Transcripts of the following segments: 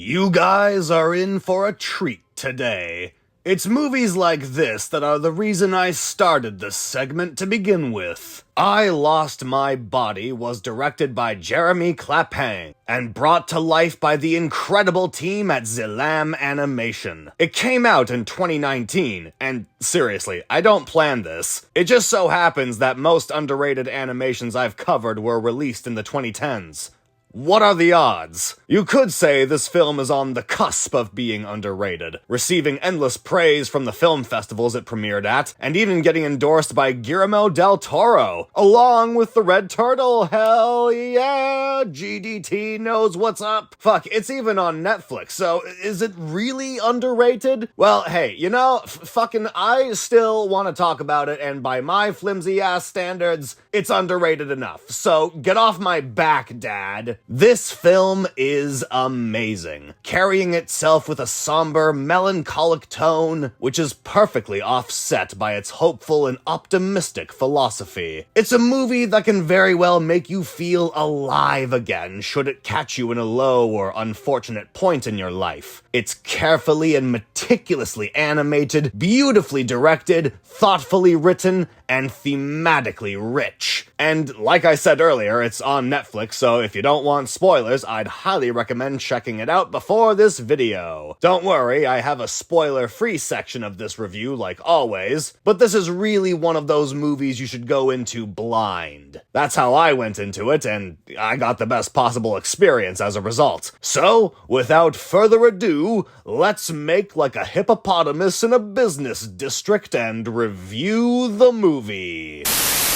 You guys are in for a treat today. It's movies like this that are the reason I started this segment to begin with. I Lost My Body was directed by Jeremy Clapham and brought to life by the incredible team at Zilam Animation. It came out in 2019, and seriously, I don't plan this. It just so happens that most underrated animations I've covered were released in the 2010s. What are the odds? You could say this film is on the cusp of being underrated, receiving endless praise from the film festivals it premiered at, and even getting endorsed by Guillermo del Toro, along with the Red Turtle. Hell yeah, GDT knows what's up. Fuck, it's even on Netflix, so is it really underrated? Well, hey, fucking I still want to talk about it, and by my flimsy ass standards, it's underrated enough. So get off my back, Dad. This film is amazing, carrying itself with a somber, melancholic tone, which is perfectly offset by its hopeful and optimistic philosophy. It's a movie that can very well make you feel alive again should it catch you in a low or unfortunate point in your life. It's carefully and meticulously animated, beautifully directed, thoughtfully written, and thematically rich. And like I said earlier, it's on Netflix, so if you don't want spoilers, I'd highly recommend checking it out before this video. Don't worry, I have a spoiler-free section of this review like always, but this is really one of those movies you should go into blind. That's how I went into it, and I got the best possible experience as a result. So, without further ado, let's make like a hippopotamus in a business district and review the movie.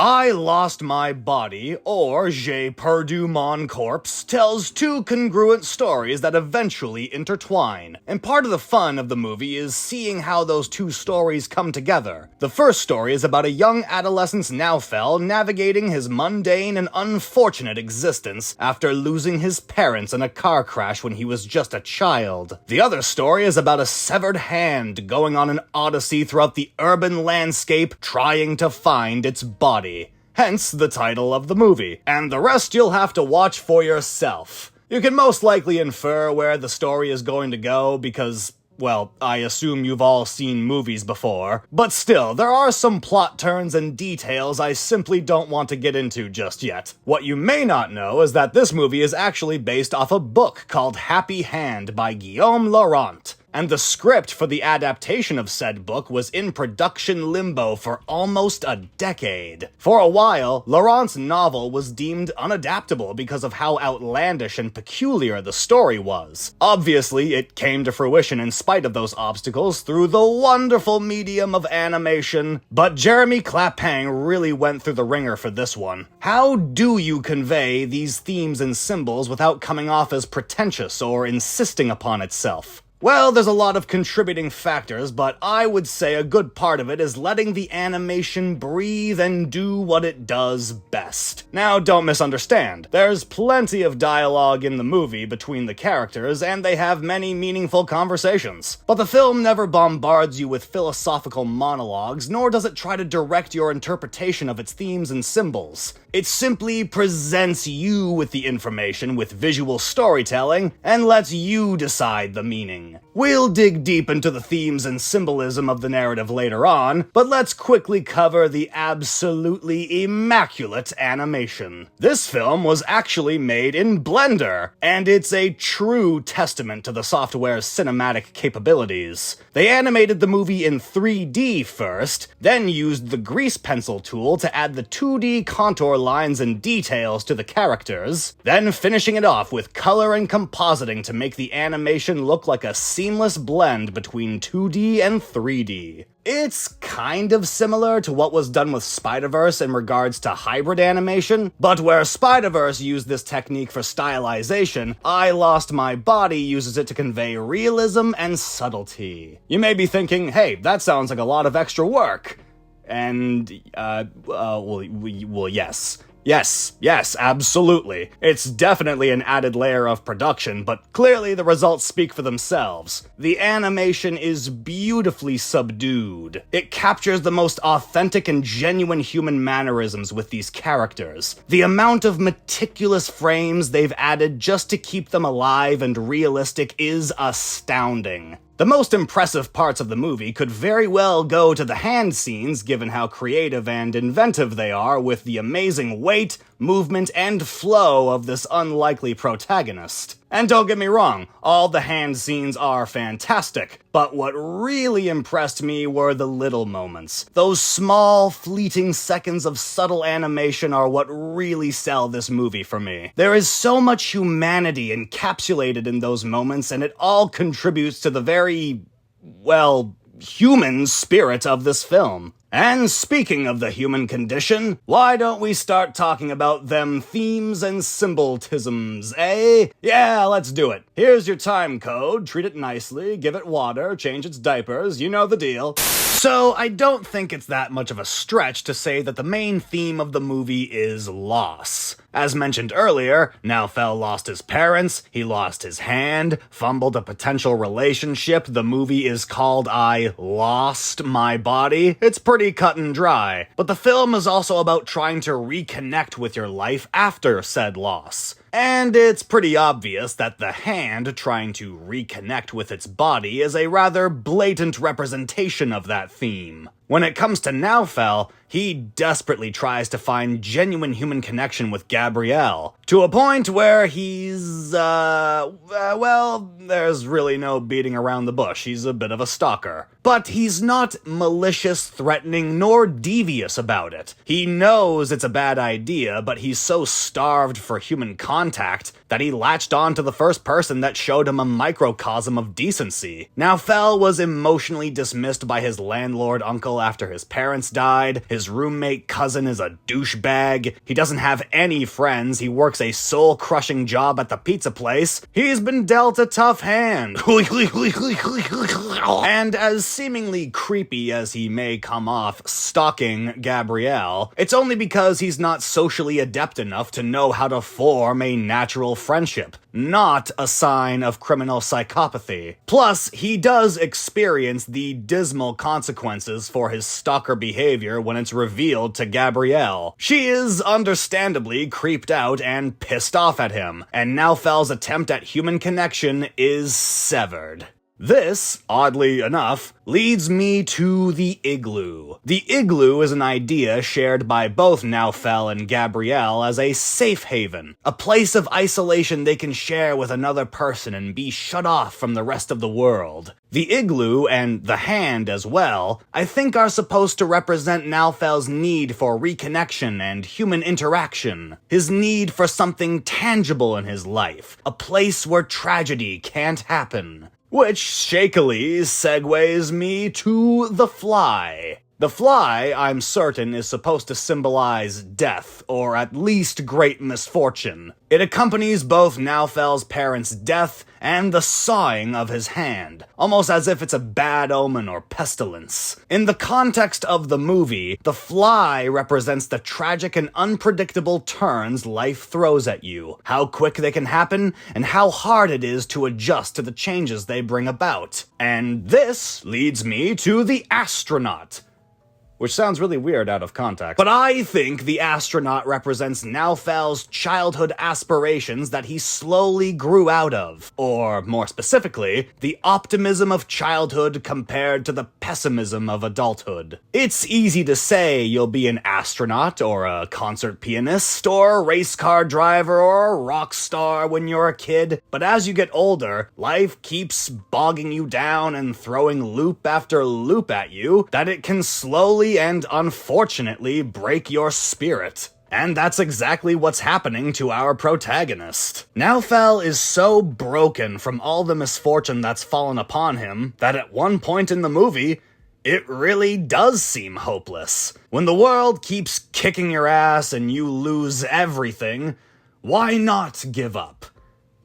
I Lost My Body, or J'ai Perdu Mon Corpse, tells two congruent stories that eventually intertwine. And part of the fun of the movie is seeing how those two stories come together. The first story is about a young adolescent Naufel navigating his mundane and unfortunate existence after losing his parents in a car crash when he was just a child. The other story is about a severed hand going on an odyssey throughout the urban landscape trying to find its body. Hence the title of the movie, and the rest you'll have to watch for yourself. You can most likely infer where the story is going to go because, well, I assume you've all seen movies before, but still, there are some plot turns and details I simply don't want to get into just yet. What you may not know is that this movie is actually based off a book called Happy Hand by Guillaume Laurent. And the script for the adaptation of said book was in production limbo for almost a decade. For a while, Laurent's novel was deemed unadaptable because of how outlandish and peculiar the story was. Obviously, it came to fruition in spite of those obstacles through the wonderful medium of animation, but Jeremy Clapham really went through the ringer for this one. How do you convey these themes and symbols without coming off as pretentious or insisting upon itself? Well, there's a lot of contributing factors, but I would say a good part of it is letting the animation breathe and do what it does best. Now, don't misunderstand. There's plenty of dialogue in the movie between the characters, and they have many meaningful conversations. But the film never bombards you with philosophical monologues, nor does it try to direct your interpretation of its themes and symbols. It simply presents you with the information with visual storytelling, and lets you decide the meaning. We'll dig deep into the themes and symbolism of the narrative later on, but let's quickly cover the absolutely immaculate animation. This film was actually made in Blender, and it's a true testament to the software's cinematic capabilities. They animated the movie in 3D first, then used the grease pencil tool to add the 2D contour lines and details to the characters, then finishing it off with color and compositing to make the animation look like a seamless blend between 2D and 3D. It's kind of similar to what was done with Spider-Verse in regards to hybrid animation, but where Spider-Verse used this technique for stylization, I Lost My Body uses it to convey realism and subtlety. You may be thinking, hey, that sounds like a lot of extra work. Well, yes. Yes, absolutely. It's definitely an added layer of production, but clearly the results speak for themselves. The animation is beautifully subdued. It captures the most authentic and genuine human mannerisms with these characters. The amount of meticulous frames they've added just to keep them alive and realistic is astounding. The most impressive parts of the movie could very well go to the hand scenes, given how creative and inventive they are with the amazing weight, movement, and flow of this unlikely protagonist. And don't get me wrong, all the hand scenes are fantastic, but what really impressed me were the little moments. Those small, fleeting seconds of subtle animation are what really sell this movie for me. There is so much humanity encapsulated in those moments, and it all contributes to the very, well, human spirit of this film. And speaking of the human condition, why don't we start talking about them themes and symbolisms, eh? Yeah, let's do it. Here's your time code, treat it nicely, give it water, change its diapers, you know the deal. So, I don't think it's that much of a stretch to say that the main theme of the movie is loss. As mentioned earlier, Naofel lost his parents, he lost his hand, fumbled a potential relationship, the movie is called I Lost My Body. It's pretty cut and dry. But the film is also about trying to reconnect with your life after said loss. And it's pretty obvious that the hand trying to reconnect with its body is a rather blatant representation of that theme. When it comes to Naofel, he desperately tries to find genuine human connection with Gabrielle, to a point where he's, well, there's really no beating around the bush, he's a bit of a stalker. But he's not malicious, threatening, nor devious about it. He knows it's a bad idea, but he's so starved for human contact that he latched on to the first person that showed him a microcosm of decency. Naofel was emotionally dismissed by his landlord uncle after his parents died, his roommate cousin is a douchebag, he doesn't have any friends, he works a soul-crushing job at the pizza place, he's been dealt a tough hand. And as seemingly creepy as he may come off stalking Gabrielle, it's only because he's not socially adept enough to know how to form a natural friendship, not a sign of criminal psychopathy. Plus, he does experience the dismal consequences for his stalker behavior when it's revealed to Gabrielle. She is understandably creeped out and pissed off at him, and Naofel's attempt at human connection is severed. This, oddly enough, leads me to the igloo. The igloo is an idea shared by both Naofel and Gabrielle as a safe haven, a place of isolation they can share with another person and be shut off from the rest of the world. The igloo, and the hand as well, I think are supposed to represent Naofel's need for reconnection and human interaction, his need for something tangible in his life, a place where tragedy can't happen. Which shakily segues me to the fly. The fly, I'm certain, is supposed to symbolize death, or at least great misfortune. It accompanies both Naofel's parents' death and the sawing of his hand, almost as if it's a bad omen or pestilence. In the context of the movie, the fly represents the tragic and unpredictable turns life throws at you, how quick they can happen, and how hard it is to adjust to the changes they bring about. And this leads me to the astronaut. Which sounds really weird out of context. But I think the astronaut represents Naofel's childhood aspirations that he slowly grew out of. Or, more specifically, the optimism of childhood compared to the pessimism of adulthood. It's easy to say you'll be an astronaut, or a concert pianist, or a race car driver, or a rock star when you're a kid, but as you get older, life keeps bogging you down and throwing loop after loop at you that it can slowly and unfortunately break your spirit. And that's exactly what's happening to our protagonist. Naofel is so broken from all the misfortune that's fallen upon him that at one point in the movie, it really does seem hopeless. When the world keeps kicking your ass and you lose everything, why not give up?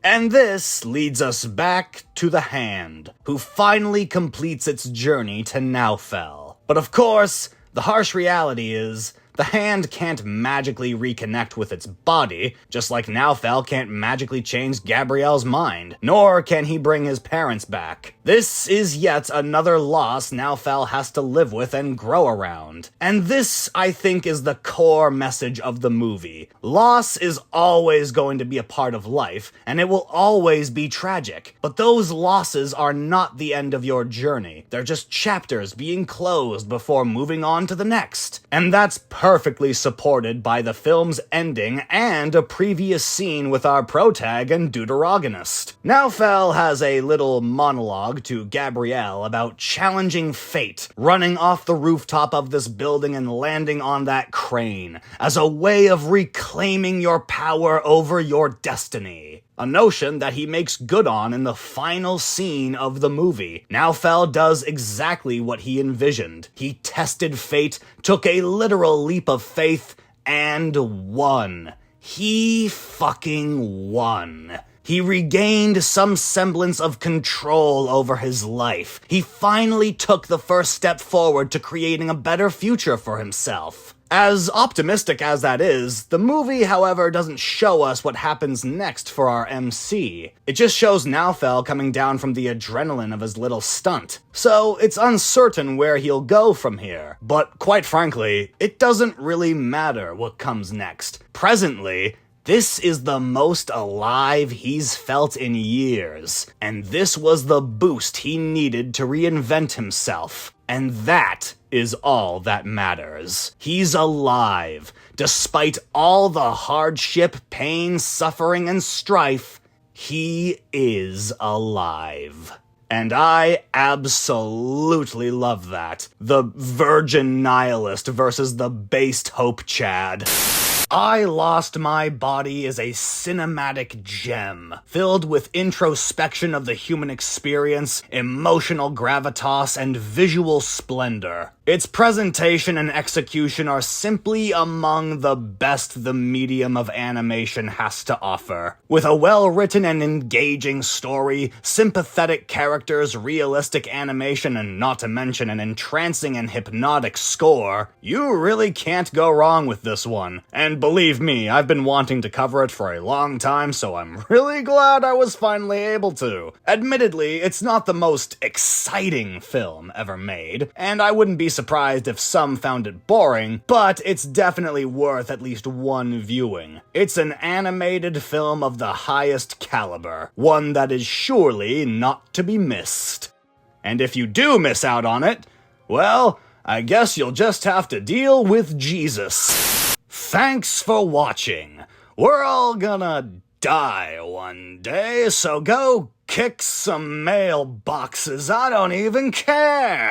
And this leads us back to the hand, who finally completes its journey to Naofel. But of course, The harsh reality is, the hand can't magically reconnect with its body, just like Naufel can't magically change Gabrielle's mind, nor can he bring his parents back. This is yet another loss Naufel has to live with and grow around. And this, I think, is the core message of the movie. Loss is always going to be a part of life, and it will always be tragic. But those losses are not the end of your journey. They're just chapters being closed before moving on to the next. And that's perfectly supported by the film's ending and a previous scene with our protag and deuteragonist. Naufel has a little monologue to Gabrielle about challenging fate, running off the rooftop of this building and landing on that crane, as a way of reclaiming your power over your destiny. A notion that he makes good on in the final scene of the movie. Naufel does exactly what he envisioned. He tested fate, took a literal leap of faith, and won. He fucking won. He regained some semblance of control over his life. He finally took the first step forward to creating a better future for himself. As optimistic as that is, the movie, however, doesn't show us what happens next for our MC. It just shows Naufel coming down from the adrenaline of his little stunt. So it's uncertain where he'll go from here. But quite frankly, it doesn't really matter what comes next. Presently, this is the most alive he's felt in years, and this was the boost he needed to reinvent himself. And that is all that matters. He's alive. Despite all the hardship, pain, suffering, and strife, he is alive. And I absolutely love that. The virgin nihilist versus the based hope Chad. I Lost My Body is a cinematic gem, filled with introspection of the human experience, emotional gravitas, and visual splendor. Its presentation and execution are simply among the best the medium of animation has to offer. With a well-written and engaging story, sympathetic characters, realistic animation, and not to mention an entrancing and hypnotic score, you really can't go wrong with this one. And believe me, I've been wanting to cover it for a long time, so I'm really glad I was finally able to. Admittedly, it's not the most exciting film ever made, and I wouldn't be surprised if some found it boring, but it's definitely worth at least one viewing. It's an animated film of the highest caliber, one that is surely not to be missed. And if you do miss out on it, well, I guess you'll just have to deal with Jesus. Thanks for watching. We're all gonna die one day, so go kick some mailboxes. I don't even care.